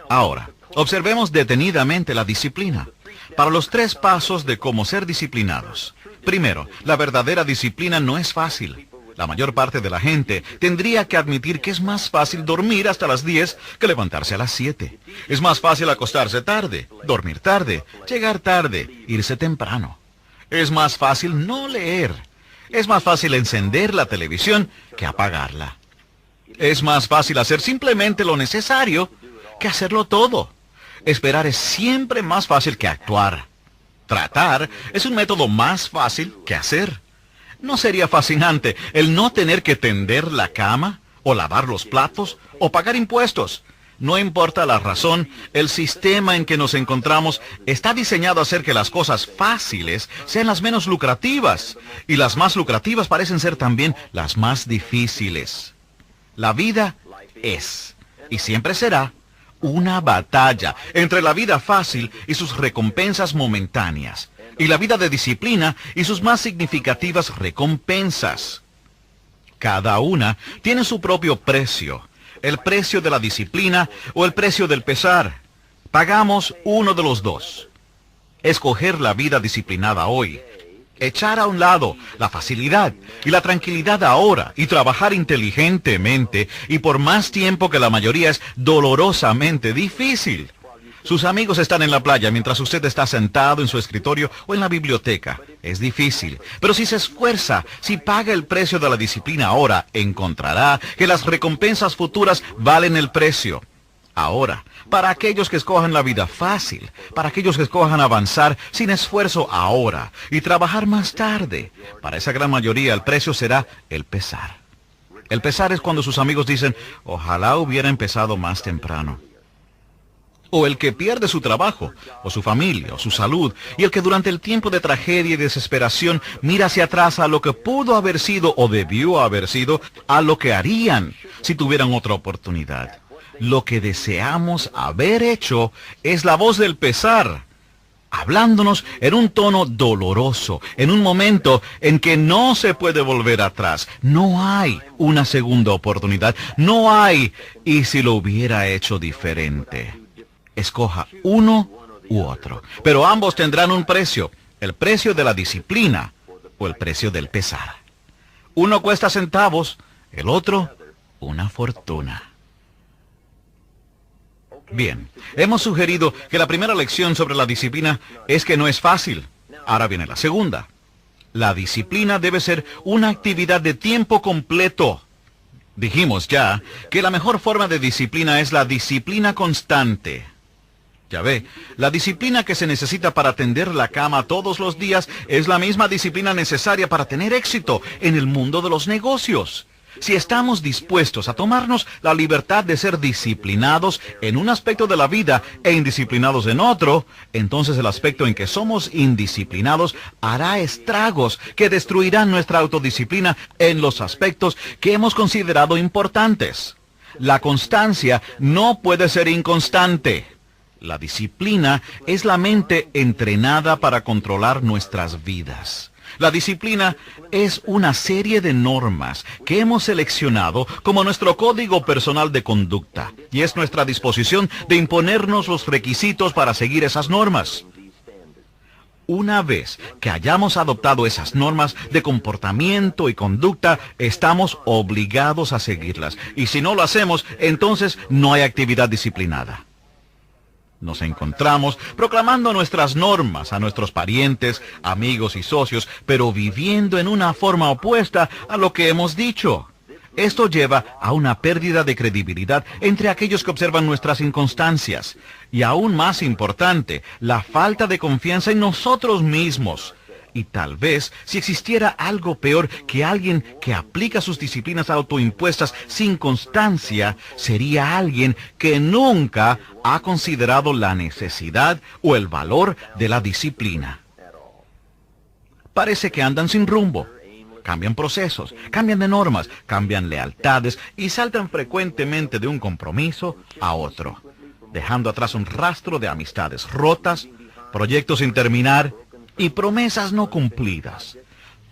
Ahora, observemos detenidamente la disciplina. Para los 3 pasos de cómo ser disciplinados. Primero, la verdadera disciplina no es fácil. La mayor parte de la gente tendría que admitir que es más fácil dormir hasta las 10 que levantarse a las 7. Es más fácil acostarse tarde, dormir tarde, llegar tarde, irse temprano. Es más fácil no leer. Es más fácil encender la televisión que apagarla. Es más fácil hacer simplemente lo necesario que hacerlo todo. Esperar es siempre más fácil que actuar. Tratar es un método más fácil que hacer. ¿No sería fascinante el no tener que tender la cama, o lavar los platos, o pagar impuestos? No importa la razón, el sistema en que nos encontramos está diseñado a hacer que las cosas fáciles sean las menos lucrativas, y las más lucrativas parecen ser también las más difíciles. La vida es, y siempre será, una batalla entre la vida fácil y sus recompensas momentáneas, y la vida de disciplina y sus más significativas recompensas. Cada una tiene su propio precio, el precio de la disciplina o el precio del pesar. Pagamos uno de los dos. Escoger la vida disciplinada hoy, echar a un lado la facilidad y la tranquilidad ahora y trabajar inteligentemente y por más tiempo que la mayoría es dolorosamente difícil. Sus amigos están en la playa mientras usted está sentado en su escritorio o en la biblioteca. Es difícil, pero si se esfuerza, si paga el precio de la disciplina ahora, encontrará que las recompensas futuras valen el precio. Ahora, para aquellos que escojan la vida fácil, para aquellos que escojan avanzar sin esfuerzo ahora y trabajar más tarde, para esa gran mayoría el precio será el pesar. El pesar es cuando sus amigos dicen, ojalá hubiera empezado más temprano. O el que pierde su trabajo, o su familia, o su salud, y el que durante el tiempo de tragedia y desesperación mira hacia atrás a lo que pudo haber sido o debió haber sido, a lo que harían si tuvieran otra oportunidad. Lo que deseamos haber hecho es la voz del pesar, hablándonos en un tono doloroso, en un momento en que no se puede volver atrás. No hay una segunda oportunidad, no hay, y si lo hubiera hecho diferente. Escoja uno u otro, pero ambos tendrán un precio, el precio de la disciplina o el precio del pesar. Uno cuesta centavos, el otro una fortuna. Bien, hemos sugerido que la primera lección sobre la disciplina es que no es fácil. Ahora viene la segunda. La disciplina debe ser una actividad de tiempo completo. Dijimos ya que la mejor forma de disciplina es la disciplina constante. Ya ve, la disciplina que se necesita para tender la cama todos los días es la misma disciplina necesaria para tener éxito en el mundo de los negocios. Si estamos dispuestos a tomarnos la libertad de ser disciplinados en un aspecto de la vida e indisciplinados en otro, entonces el aspecto en que somos indisciplinados hará estragos que destruirán nuestra autodisciplina en los aspectos que hemos considerado importantes. La constancia no puede ser inconstante. La disciplina es la mente entrenada para controlar nuestras vidas. La disciplina es una serie de normas que hemos seleccionado como nuestro código personal de conducta, y es nuestra disposición de imponernos los requisitos para seguir esas normas. Una vez que hayamos adoptado esas normas de comportamiento y conducta, estamos obligados a seguirlas, y si no lo hacemos, entonces no hay actividad disciplinada. Nos encontramos proclamando nuestras normas a nuestros parientes, amigos y socios, pero viviendo en una forma opuesta a lo que hemos dicho. Esto lleva a una pérdida de credibilidad entre aquellos que observan nuestras inconstancias. Y aún más importante, la falta de confianza en nosotros mismos. Y tal vez, si existiera algo peor que alguien que aplica sus disciplinas autoimpuestas sin constancia, sería alguien que nunca ha considerado la necesidad o el valor de la disciplina. Parece que andan sin rumbo. Cambian procesos, cambian de normas, cambian lealtades y saltan frecuentemente de un compromiso a otro, dejando atrás un rastro de amistades rotas, proyectos sin terminar y promesas no cumplidas.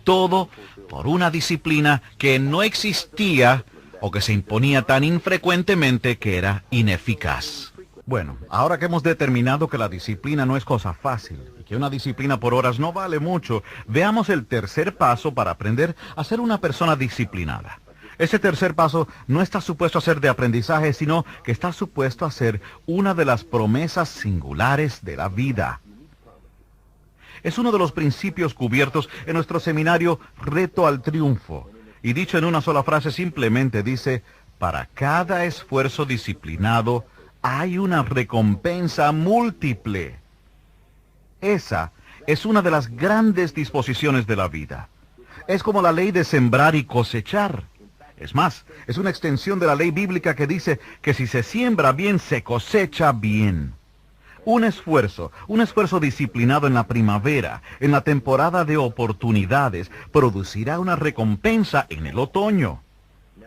Todo por una disciplina que no existía o que se imponía tan infrecuentemente que era ineficaz. Bueno, ahora que hemos determinado que la disciplina no es cosa fácil y que una disciplina por horas no vale mucho, veamos el tercer paso para aprender a ser una persona disciplinada. Ese tercer paso no está supuesto a ser de aprendizaje, sino que está supuesto a ser una de las promesas singulares de la vida. Es uno de los principios cubiertos en nuestro seminario Reto al Triunfo. Y dicho en una sola frase simplemente dice, para cada esfuerzo disciplinado hay una recompensa múltiple. Esa es una de las grandes disposiciones de la vida. Es como la ley de sembrar y cosechar. Es más, es una extensión de la ley bíblica que dice que si se siembra bien, se cosecha bien. Un esfuerzo disciplinado en la primavera, en la temporada de oportunidades, producirá una recompensa en el otoño.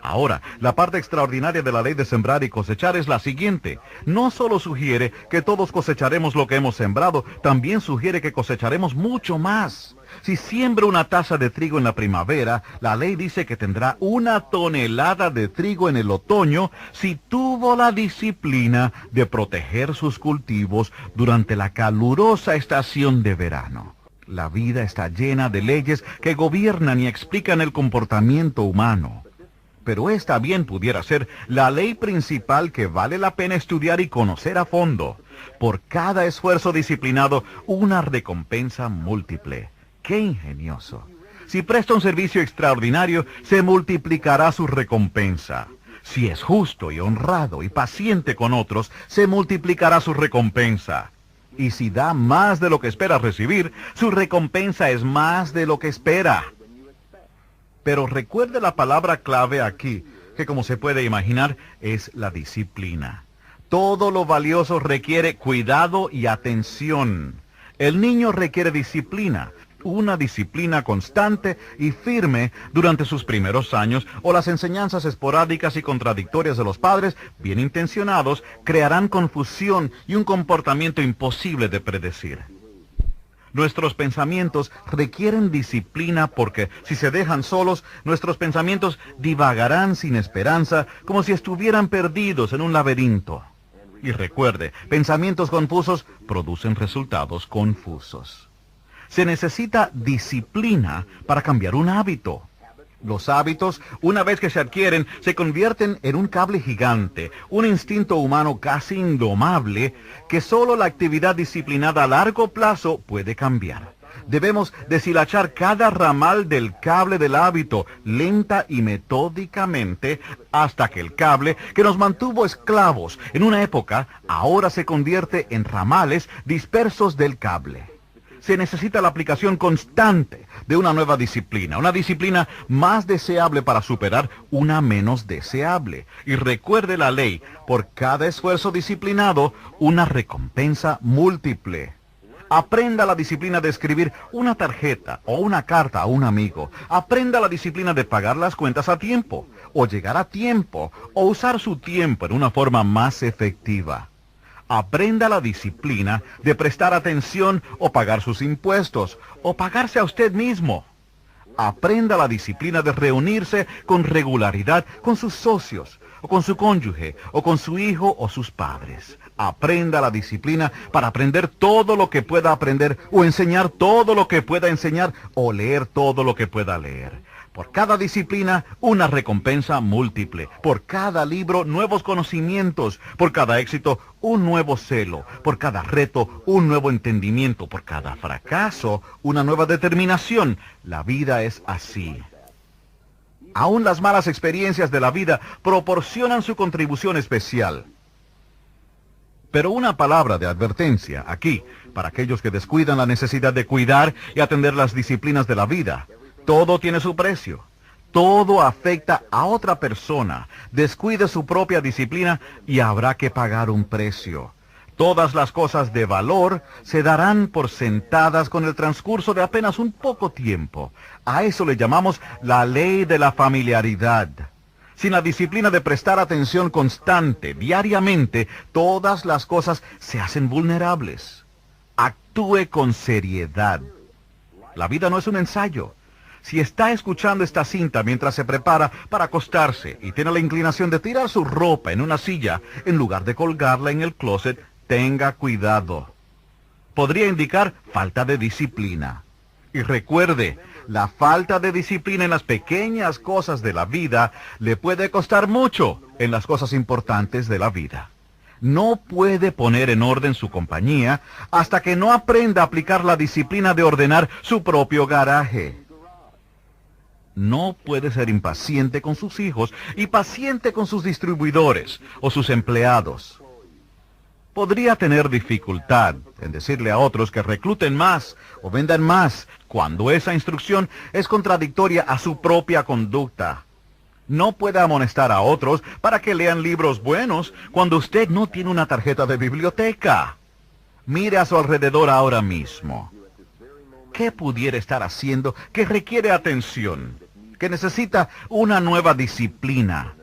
Ahora, la parte extraordinaria de la ley de sembrar y cosechar es la siguiente. No solo sugiere que todos cosecharemos lo que hemos sembrado, también sugiere que cosecharemos mucho más. Si siembra una taza de trigo en la primavera, la ley dice que tendrá 1 tonelada de trigo en el otoño si tuvo la disciplina de proteger sus cultivos durante la calurosa estación de verano. La vida está llena de leyes que gobiernan y explican el comportamiento humano. Pero esta bien pudiera ser la ley principal que vale la pena estudiar y conocer a fondo. Por cada esfuerzo disciplinado, una recompensa múltiple. ¡Qué ingenioso! Si presta un servicio extraordinario, se multiplicará su recompensa. Si es justo y honrado y paciente con otros, se multiplicará su recompensa. Y si da más de lo que espera recibir, su recompensa es más de lo que espera. Pero recuerde la palabra clave aquí, que como se puede imaginar, es la disciplina. Todo lo valioso requiere cuidado y atención. El niño requiere disciplina, una disciplina constante y firme durante sus primeros años, o las enseñanzas esporádicas y contradictorias de los padres, bien intencionados, crearán confusión y un comportamiento imposible de predecir. Nuestros pensamientos requieren disciplina porque, si se dejan solos, nuestros pensamientos divagarán sin esperanza, como si estuvieran perdidos en un laberinto. Y recuerde, pensamientos confusos producen resultados confusos. Se necesita disciplina para cambiar un hábito. Los hábitos, una vez que se adquieren, se convierten en un cable gigante, un instinto humano casi indomable, que solo la actividad disciplinada a largo plazo puede cambiar. Debemos deshilachar cada ramal del cable del hábito, lenta y metódicamente, hasta que el cable, que nos mantuvo esclavos en una época, ahora se convierte en ramales dispersos del cable. Se necesita la aplicación constante de una nueva disciplina, una disciplina más deseable para superar una menos deseable. Y recuerde la ley, por cada esfuerzo disciplinado, una recompensa múltiple. Aprenda la disciplina de escribir una tarjeta o una carta a un amigo. Aprenda la disciplina de pagar las cuentas a tiempo, o llegar a tiempo, o usar su tiempo en una forma más efectiva. Aprenda la disciplina de prestar atención o pagar sus impuestos, o pagarse a usted mismo. Aprenda la disciplina de reunirse con regularidad con sus socios, o con su cónyuge, o con su hijo o sus padres. Aprenda la disciplina para aprender todo lo que pueda aprender, o enseñar todo lo que pueda enseñar, o leer todo lo que pueda leer. Por cada disciplina, una recompensa múltiple. Por cada libro, nuevos conocimientos. Por cada éxito, un nuevo celo. Por cada reto, un nuevo entendimiento. Por cada fracaso, una nueva determinación. La vida es así. Aún las malas experiencias de la vida proporcionan su contribución especial. Pero una palabra de advertencia aquí, para aquellos que descuidan la necesidad de cuidar y atender las disciplinas de la vida. Todo tiene su precio. Todo afecta a otra persona. Descuide su propia disciplina y habrá que pagar un precio. Todas las cosas de valor se darán por sentadas con el transcurso de apenas un poco tiempo. A eso le llamamos la ley de la familiaridad. Sin la disciplina de prestar atención constante, diariamente, todas las cosas se hacen vulnerables. Actúe con seriedad. La vida no es un ensayo. Si está escuchando esta cinta mientras se prepara para acostarse y tiene la inclinación de tirar su ropa en una silla en lugar de colgarla en el closet, tenga cuidado. Podría indicar falta de disciplina. Y recuerde, la falta de disciplina en las pequeñas cosas de la vida le puede costar mucho en las cosas importantes de la vida. No puede poner en orden su compañía hasta que no aprenda a aplicar la disciplina de ordenar su propio garaje. No puede ser impaciente con sus hijos y paciente con sus distribuidores o sus empleados. Podría tener dificultad en decirle a otros que recluten más o vendan más cuando esa instrucción es contradictoria a su propia conducta. No puede amonestar a otros para que lean libros buenos cuando usted no tiene una tarjeta de biblioteca. Mire a su alrededor ahora mismo. ¿Qué pudiera estar haciendo que requiere atención, que necesita una nueva disciplina,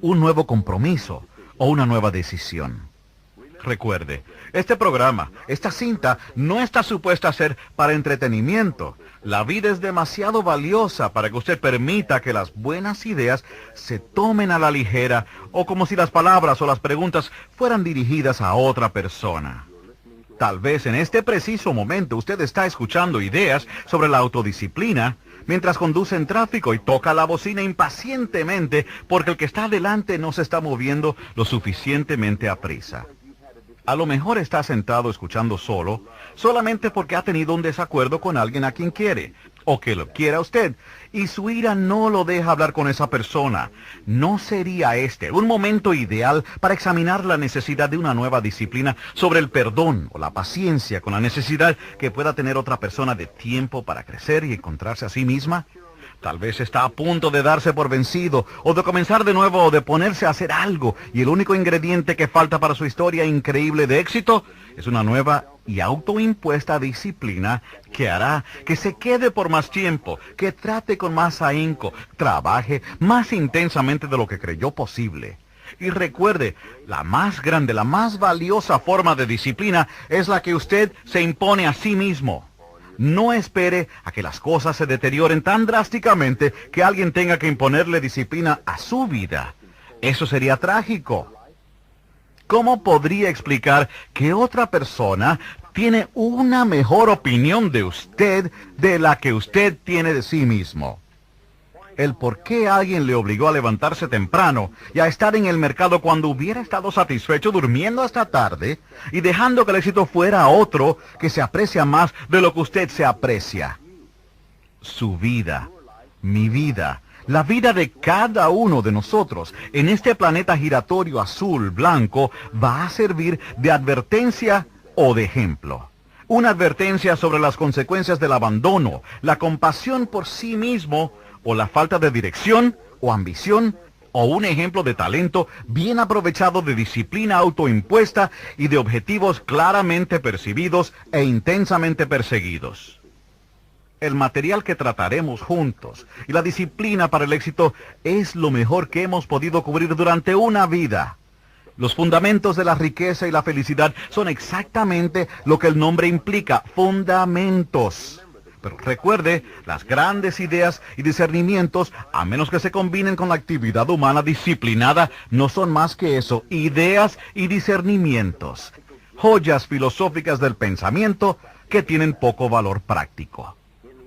un nuevo compromiso o una nueva decisión? Recuerde, este programa, esta cinta, no está supuesta a ser para entretenimiento. La vida es demasiado valiosa para que usted permita que las buenas ideas se tomen a la ligera o como si las palabras o las preguntas fueran dirigidas a otra persona. Tal vez en este preciso momento usted está escuchando ideas sobre la autodisciplina mientras conduce en tráfico y toca la bocina impacientemente porque el que está adelante no se está moviendo lo suficientemente aprisa. A lo mejor está sentado escuchando solo, solamente porque ha tenido un desacuerdo con alguien a quien quiere, o que lo quiera usted, y su ira no lo deja hablar con esa persona. ¿No sería este un momento ideal para examinar la necesidad de una nueva disciplina sobre el perdón o la paciencia con la necesidad que pueda tener otra persona de tiempo para crecer y encontrarse a sí misma? Tal vez está a punto de darse por vencido, o de comenzar de nuevo, o de ponerse a hacer algo, y el único ingrediente que falta para su historia increíble de éxito es una nueva y autoimpuesta disciplina que hará que se quede por más tiempo, que trate con más ahínco, trabaje más intensamente de lo que creyó posible. Y recuerde, la más grande, la más valiosa forma de disciplina es la que usted se impone a sí mismo. No espere a que las cosas se deterioren tan drásticamente que alguien tenga que imponerle disciplina a su vida. Eso sería trágico. ¿Cómo podría explicar que otra persona tiene una mejor opinión de usted de la que usted tiene de sí mismo? El por qué alguien le obligó a levantarse temprano y a estar en el mercado cuando hubiera estado satisfecho durmiendo hasta tarde y dejando que el éxito fuera otro que se aprecia más de lo que usted se aprecia. Su vida, mi vida, la vida de cada uno de nosotros en este planeta giratorio azul blanco va a servir de advertencia o de ejemplo. Una advertencia sobre las consecuencias del abandono, la compasión por sí mismo, o la falta de dirección, o ambición, o un ejemplo de talento bien aprovechado de disciplina autoimpuesta y de objetivos claramente percibidos e intensamente perseguidos. El material que trataremos juntos y la disciplina para el éxito es lo mejor que hemos podido cubrir durante una vida. Los fundamentos de la riqueza y la felicidad son exactamente lo que el nombre implica, fundamentos. Pero recuerde, las grandes ideas y discernimientos, a menos que se combinen con la actividad humana disciplinada, no son más que eso, ideas y discernimientos. Joyas filosóficas del pensamiento que tienen poco valor práctico.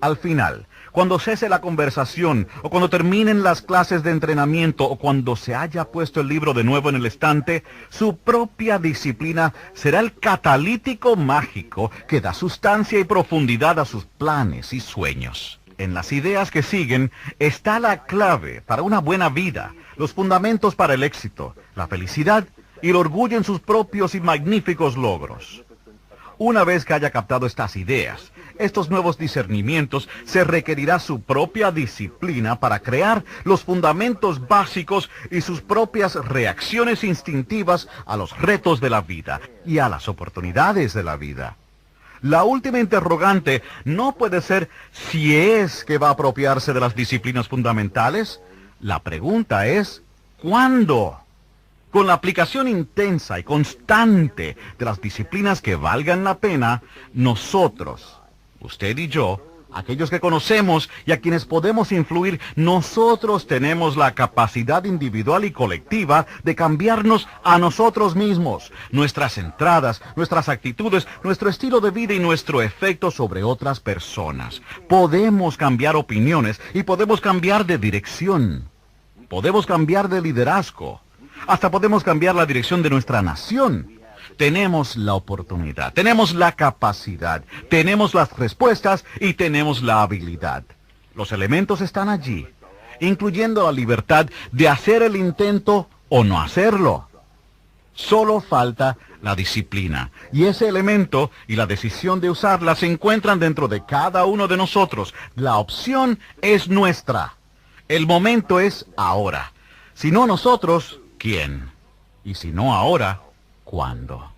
Al final, cuando cese la conversación, o cuando terminen las clases de entrenamiento, o cuando se haya puesto el libro de nuevo en el estante, su propia disciplina será el catalítico mágico que da sustancia y profundidad a sus planes y sueños. En las ideas que siguen está la clave para una buena vida, los fundamentos para el éxito, la felicidad y el orgullo en sus propios y magníficos logros. Una vez que haya captado estas ideas, estos nuevos discernimientos, se requerirá su propia disciplina para crear los fundamentos básicos y sus propias reacciones instintivas a los retos de la vida y a las oportunidades de la vida. La última interrogante no puede ser si es que va a apropiarse de las disciplinas fundamentales. La pregunta es, ¿cuándo? Con la aplicación intensa y constante de las disciplinas que valgan la pena, nosotros, usted y yo, aquellos que conocemos y a quienes podemos influir, nosotros tenemos la capacidad individual y colectiva de cambiarnos a nosotros mismos, nuestras entradas, nuestras actitudes, nuestro estilo de vida y nuestro efecto sobre otras personas. Podemos cambiar opiniones y podemos cambiar de dirección. Podemos cambiar de liderazgo. Hasta podemos cambiar la dirección de nuestra nación. Tenemos la oportunidad, tenemos la capacidad, tenemos las respuestas y tenemos la habilidad. Los elementos están allí, incluyendo la libertad de hacer el intento o no hacerlo. Solo falta la disciplina, y ese elemento y la decisión de usarla se encuentran dentro de cada uno de nosotros. La opción es nuestra. El momento es ahora. Si no nosotros, ¿quién? Y si no ahora, ¿cuándo?